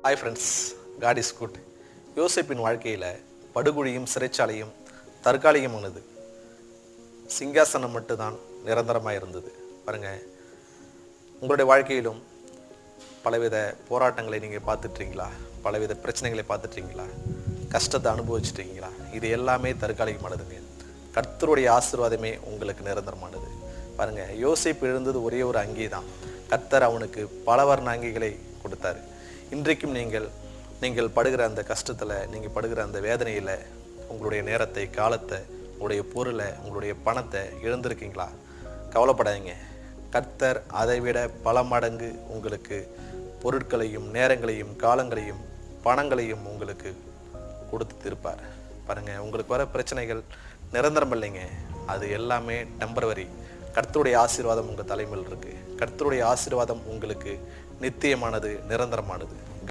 Hi friends, God is good. யோசேப்பின் வாழ்க்கையில் படுகொழியும் சிறைச்சாலையும் தற்காலிகமானது. சிங்காசனம் மட்டும்தான் நிரந்தரமாக இருந்தது. பாருங்கள், உங்களுடைய வாழ்க்கையிலும் பலவித போராட்டங்களை நீங்கள் பார்த்துட்ருக்கீங்களா? பலவித பிரச்சனைகளை பார்த்துட்ருக்கீங்களா? கஷ்டத்தை அனுபவிச்சுட்ருக்கீங்களா? இது எல்லாமே தற்காலிகமானதுங்க. கர்த்தருடைய ஆசீர்வாதமே உங்களுக்கு நிரந்தரமானது. பாருங்கள், யோசேப்பு எழுந்தது ஒரே ஒரு அங்கி தான். கர்த்தர் அவனுக்கு பல வர்ண அங்கிகளை கொடுத்தாரு. இன்றைக்கும் நீங்கள் படுகிற அந்த கஷ்டத்தில், நீங்கள் படுகிற அந்த வேதனையில் உங்களுடைய நேரத்தை, காலத்தை, உங்களுடைய பொருளை, உங்களுடைய பணத்தை இழந்திருக்கீங்களா? கவலைப்படாதீங்க. கர்த்தர் அதைவிட பல மடங்கு உங்களுக்கு பொருட்களையும், நேரங்களையும், காலங்களையும், பணங்களையும் உங்களுக்கு கொடுத்து திருப்பார். பாருங்கள், உங்களுக்கு வர பிரச்சனைகள் நிரந்தரம் இல்லைங்க. அது எல்லாமே டெம்பரவரி. கர்த்தருடைய ஆசீர்வாதம் உங்கள் தலைமையில் இருக்குது. கர்த்தருடைய ஆசீர்வாதம் உங்களுக்கு நித்தியமானது, நிரந்தரமானது.